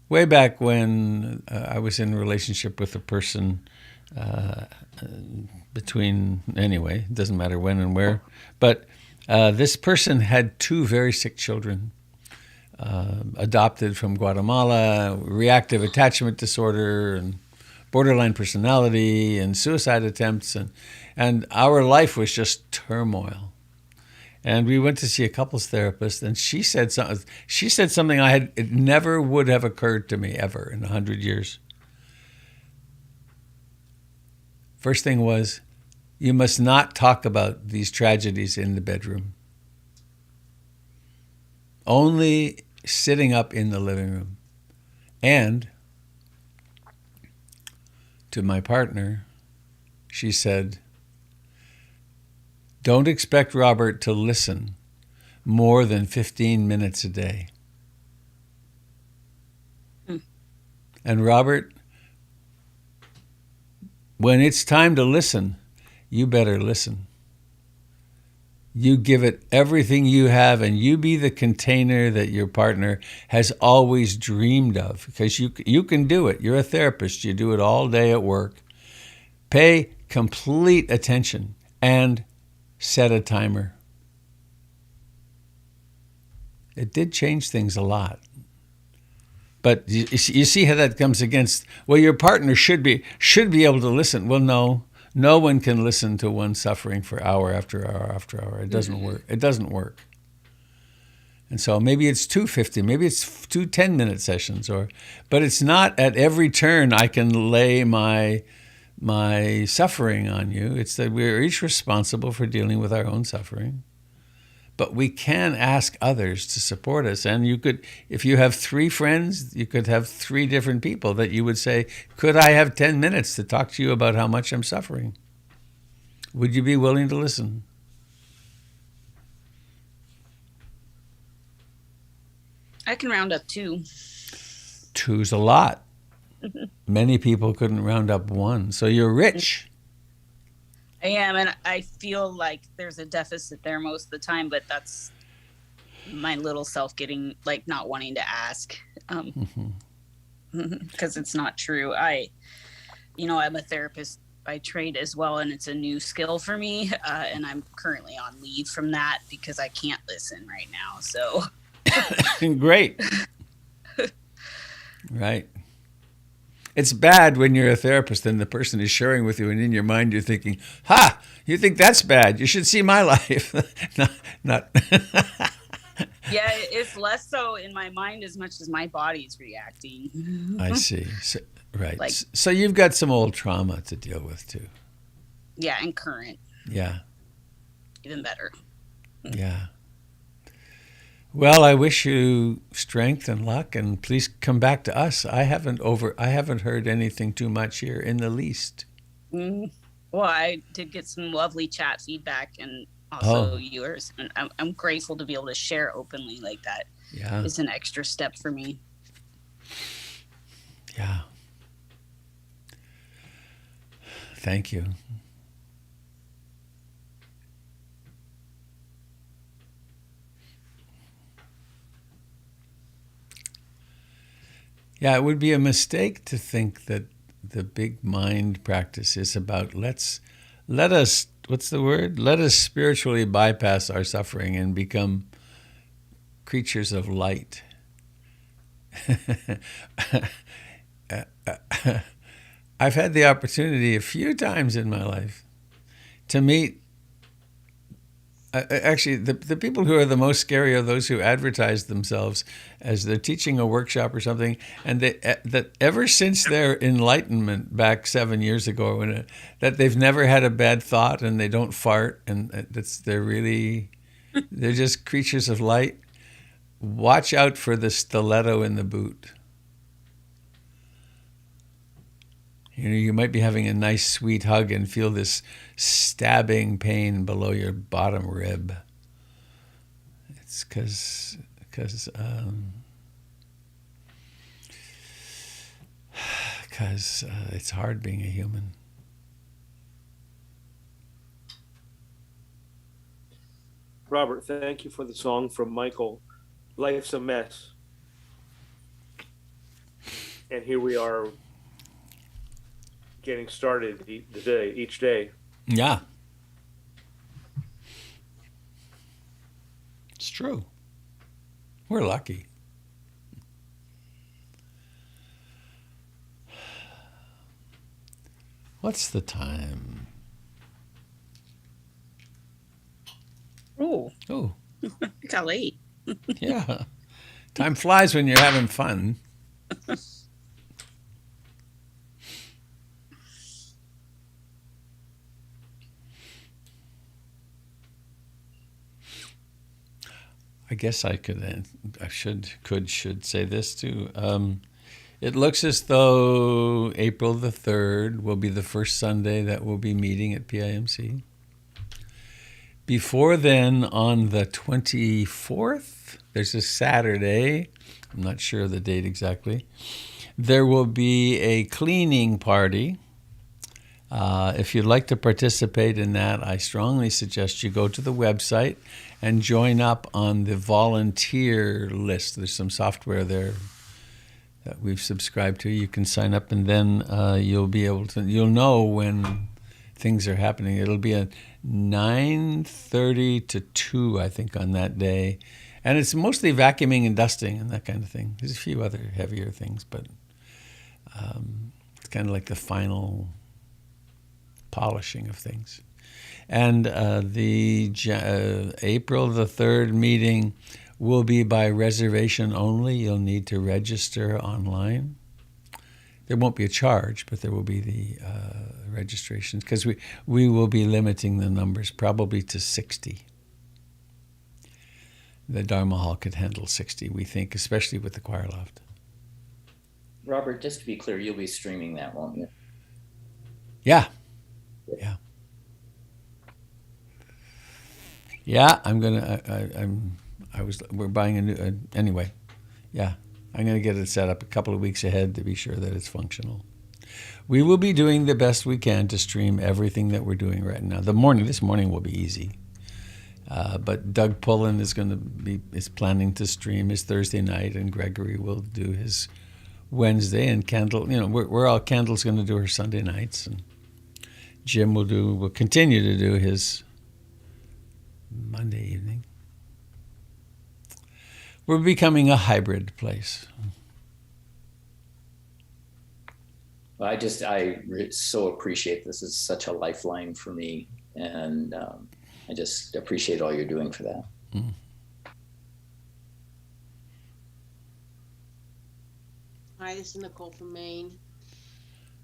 Way back when I was in a relationship with a person, anyway, it doesn't matter when and where, but this person had two very sick children, adopted from Guatemala, reactive attachment disorder and borderline personality and suicide attempts, and our life was just turmoil. And we went to see a couples therapist, and she said something it never would have occurred to me ever in 100 years. First thing was, you must not talk about these tragedies in the bedroom. Only sitting up in the living room. And to my partner, she said, don't expect Robert to listen more than 15 minutes a day. And Robert, when it's time to listen, you better listen. You give it everything you have, and you be the container that your partner has always dreamed of, because you can do it. You're a therapist. You do it all day at work. Pay complete attention and set a timer. It did change things a lot. But you see how that comes against, well, your partner should be able to listen. Well, no one can listen to one suffering for hour after hour after hour. It doesn't work. It doesn't work. And so maybe it's 250, maybe it's 2 10-minute sessions, but it's not at every turn I can lay my suffering on you. It's that we're each responsible for dealing with our own suffering. But we can ask others to support us. And you could, if you have 3 friends, you could have 3 different people that you would say, could I have 10 minutes to talk to you about how much I'm suffering? Would you be willing to listen? I can round up 2. 2's a lot. Many people couldn't round up 1. So you're rich. I am, and I feel like there's a deficit there most of the time, but that's my little self getting, like, not wanting to ask, because it's not true. I'm a therapist by trade as well, and it's a new skill for me, and I'm currently on leave from that because I can't listen right now. So great. Right. It's bad when you're a therapist and the person is sharing with you, and in your mind you're thinking, "Ha! You think that's bad? You should see my life." not. Yeah, it's less so in my mind as much as my body's reacting. I see. So, right. So you've got some old trauma to deal with too. Yeah, and current. Yeah. Even better. Yeah. Well, I wish you strength and luck, and please come back to us. I haven't heard anything too much here in the least. Well, I did get some lovely chat feedback, and also yours, and I'm grateful to be able to share openly like that. Yeah, it's an extra step for me. Yeah. Thank you. Yeah, it would be a mistake to think that the big mind practice is about let us, what's the word? Let us spiritually bypass our suffering and become creatures of light. I've had the opportunity a few times in my life to meet, actually, the people who are the most scary are those who advertise themselves as they're teaching a workshop or something, and that ever since their enlightenment back 7 years ago, that they've never had a bad thought and they don't fart, and they're just creatures of light. Watch out for the stiletto in the boot. You might be having a nice, sweet hug and feel this stabbing pain below your bottom rib. It's because it's hard being a human. Robert, thank you for the song from Michael, Life's a Mess. And here we are getting started each day. Yeah. It's true. We're lucky. What's the time? Oh, It got late. Yeah. Time flies when you're having fun. I guess I should say this too. It looks as though April the 3rd will be the first Sunday that we'll be meeting at PIMC. Before then, on the 24th, there's a Saturday. I'm not sure of the date exactly. There will be a cleaning party. If you'd like to participate in that, I strongly suggest you go to the website and join up on the volunteer list. There's some software there that we've subscribed to. You can sign up, and then you'll know when things are happening. It'll be at 9:30 to 2, I think, on that day. And it's mostly vacuuming and dusting and that kind of thing. There's a few other heavier things, but it's kind of like the final polishing of things. And the April the 3rd meeting will be by reservation only. You'll need to register online. There won't be a charge, but there will be the registrations, because we will be limiting the numbers probably to 60. The Dharma Hall could handle 60, we think, especially with the choir loft. Robert, just to be clear, you'll be streaming that, won't you? Yeah. Yeah, we're buying a new, anyway. Yeah, I'm going to get it set up a couple of weeks ahead to be sure that it's functional. We will be doing the best we can to stream everything that we're doing right now. This morning will be easy. But Doug Pullen is planning to stream his Thursday night, and Gregory will do his Wednesday, and Kendall, Kendall's going to do her Sunday nights, and Jim will continue to do his Monday evening. We're becoming a hybrid place. Well, I so appreciate this. It's such a lifeline for me, and I just appreciate all you're doing for that. Mm. Hi, this is Nicole from Maine.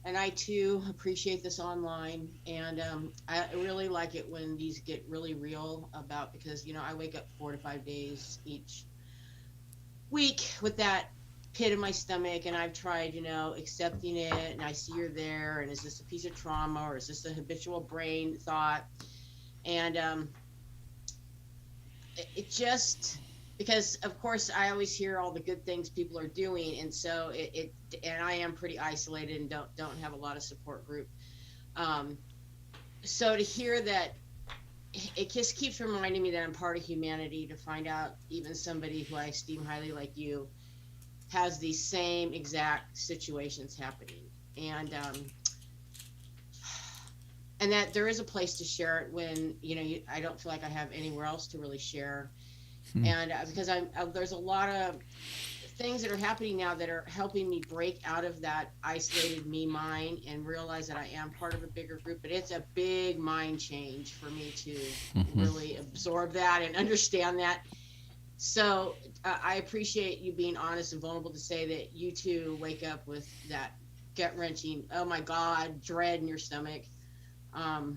And I too appreciate this online, and I really like it when these get really real because I wake up 4 to 5 days each week with that pit in my stomach, and I've tried accepting it, and I see you're there, and is this a piece of trauma, or is this a habitual brain thought? And it just, because of course I always hear all the good things people are doing, and so and I am pretty isolated and don't have a lot of support group. So to hear that, it just keeps reminding me that I'm part of humanity, to find out even somebody who I esteem highly like you has these same exact situations happening. and that there is a place to share it when I don't feel like I have anywhere else to really share. And because there's a lot of things that are happening now that are helping me break out of that isolated me mind and realize that I am part of a bigger group. But it's a big mind change for me to really absorb that and understand that. So I appreciate you being honest and vulnerable to say that you too wake up with that gut wrenching, oh my God, dread in your stomach. And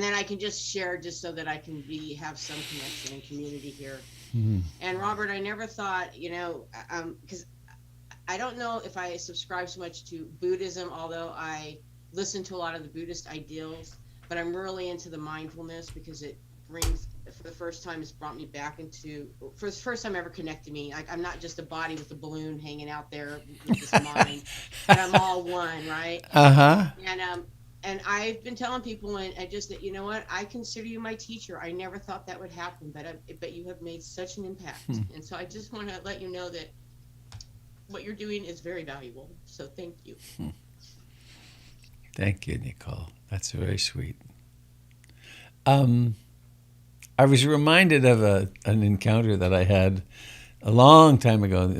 then I can just share just so that I can have some connection and community here. And Robert, I never thought, because I don't know if I subscribe so much to Buddhism, although I listen to a lot of the Buddhist ideals, but I'm really into the mindfulness because it brings, for the first time, it's brought me back for the first time ever connected me. I'm not just a body with a balloon hanging out there with this mind, but I'm all one, right? And I've been telling people, and just that, you know what, I consider you my teacher. I never thought that would happen, but you have made such an impact. And so I just want to let you know that what you're doing is very valuable. So thank you. Thank you, Nicole. That's very sweet. I was reminded of an encounter that I had a long time ago.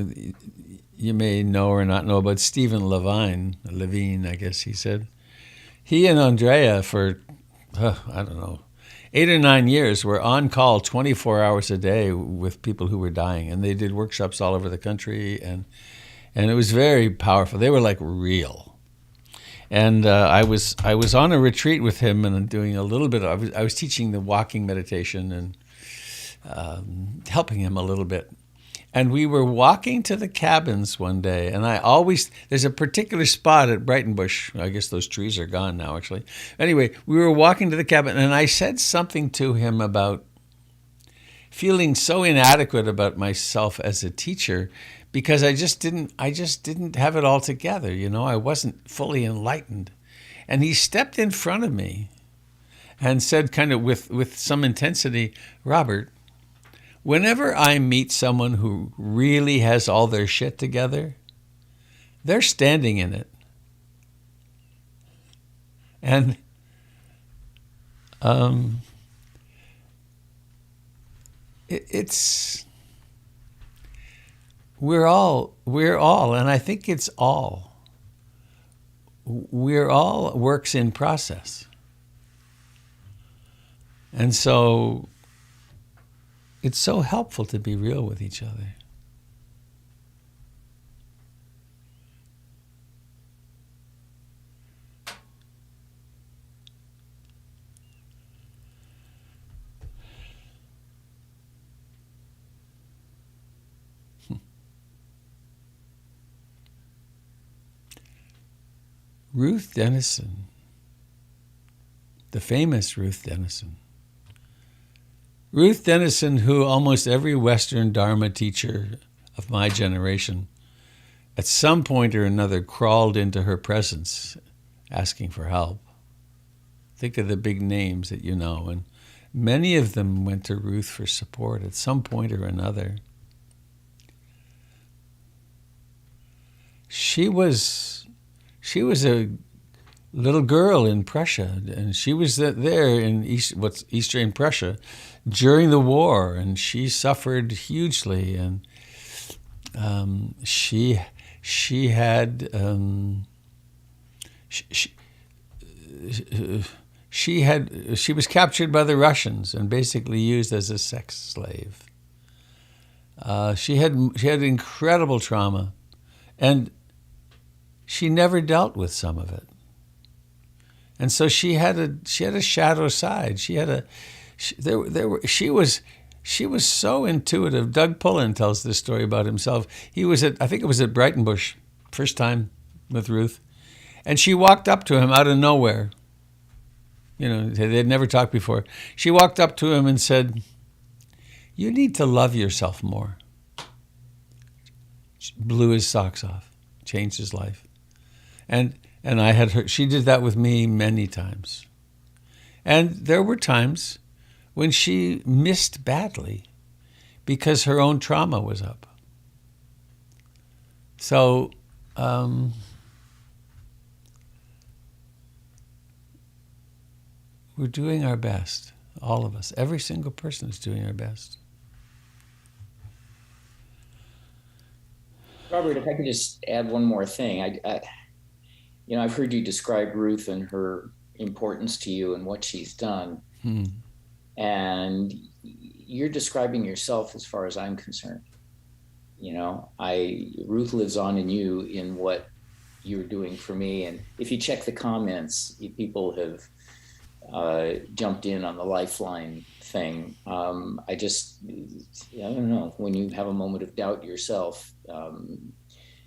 You may know or not know about Stephen Levine, I guess he said. He and Andrea for, I don't know, 8 or 9 years were on call 24 hours a day with people who were dying. And they did workshops all over the country. And it was very powerful. They were like real. And I was on a retreat with him and doing a little bit. I was teaching the walking meditation and helping him a little bit. And we were walking to the cabins one day, and there's a particular spot at Brightonbush. I guess those trees are gone now, actually. Anyway, we were walking to the cabin, and I said something to him about feeling so inadequate about myself as a teacher because I just didn't have it all together, I wasn't fully enlightened. And he stepped in front of me and said kind of with some intensity, Robert, whenever I meet someone who really has all their shit together, they're standing in it. And we're all, and I think it's all. We're all works in process. And so it's so helpful to be real with each other. Ruth Dennison, the famous Ruth Dennison. Ruth Dennison, who almost every Western Dharma teacher of my generation at some point or another crawled into her presence asking for help. Think of the big names that you know, and many of them went to Ruth for support at some point or another. She was a little girl in Prussia, and she was there in Eastern Prussia during the war, and she suffered hugely, and she was captured by the Russians and basically used as a sex slave. She had incredible trauma, and she never dealt with some of it. And so she had a shadow side. She was so intuitive. Doug Pullen tells this story about himself. I think it was at Brightonbush, first time with Ruth, and she walked up to him out of nowhere. They'd never talked before. She walked up to him and said, "You need to love yourself more." She blew his socks off, changed his life. And I had her, she did that with me many times. And there were times when she missed badly because her own trauma was up. So We're doing our best. All of us. Every single person is doing our best. Robert, if I could just add one more thing. I've heard you describe Ruth and her importance to you and what she's done. And you're describing yourself as far as I'm concerned. Ruth lives on in you in what you're doing for me. And if you check the comments, people have jumped in on the Lifeline thing. I don't know, when you have a moment of doubt yourself,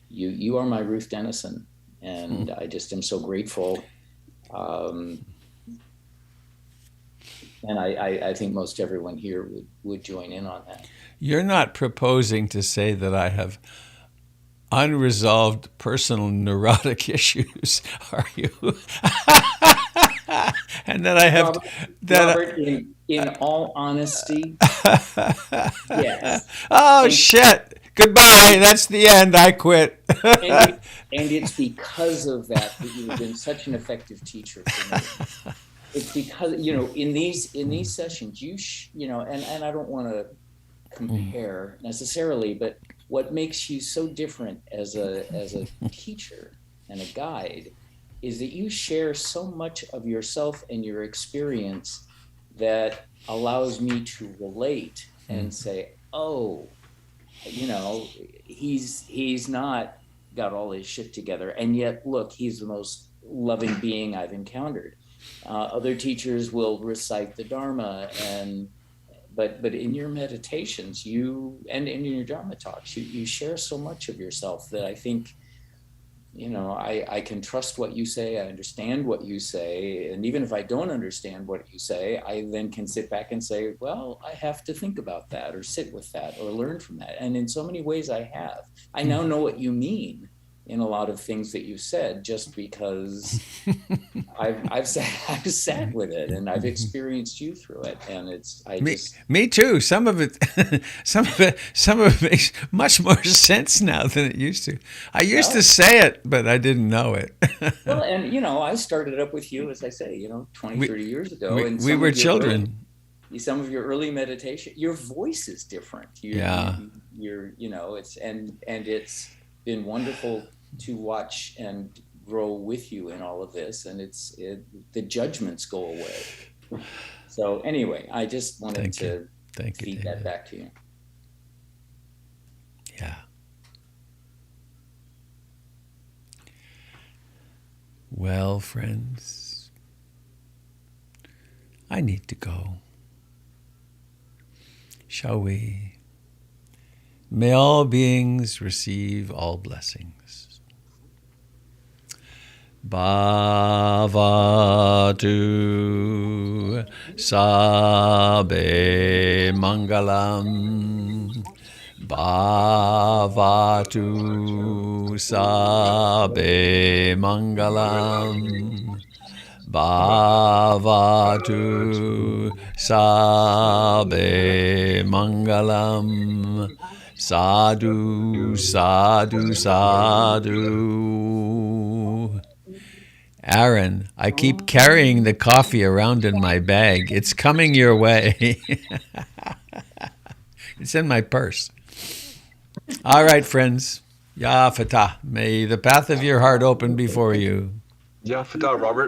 you are my Ruth Dennison. And I just am so grateful. And I think most everyone here would join in on that. You're not proposing to say that I have unresolved personal neurotic issues, are you? And that I have Robert, in all honesty, yes. Oh, shit. Goodbye. That's the end. I quit. And it's because of that you've been such an effective teacher for me. It's because, in these sessions, and I don't want to compare necessarily, but what makes you so different as a teacher and a guide is that you share so much of yourself and your experience that allows me to relate and say, oh, he's not got all his shit together, and yet look, he's the most loving being I've encountered. Other teachers will recite the Dharma, but in your meditations, and in your Dharma talks, you share so much of yourself that I think, I can trust what you say. I understand what you say, and even if I don't understand what you say, I then can sit back and say, well, I have to think about that, or sit with that, or learn from that. And in so many ways, I have. I now know what you mean in a lot of things that you said, just because I've sat with it and I've experienced you through it, and me too. Some of it makes much more sense now than it used to. I used to say it, but I didn't know it. Well, and I started up with you, as I say, 20, 30 years ago, and we were children. Some of your early meditation, your voice is different. You're it's been wonderful to watch and grow with you in all of this, and the judgments go away. So anyway, I just wanted to feed that back to you. Yeah. Well, friends, I need to go. Shall we? May all beings receive all blessings. Bhavatu Sabbe Mangalam. Bhavatu Sabbe Mangalam. Bhavatu Sabbe Mangalam. Sadhu, sadhu, sadhu. Aaron, I keep carrying the coffee around in my bag. It's coming your way. It's in my purse. All right, friends. Ya Fatah. May the path of your heart open before you. Ya Fatah, Robert.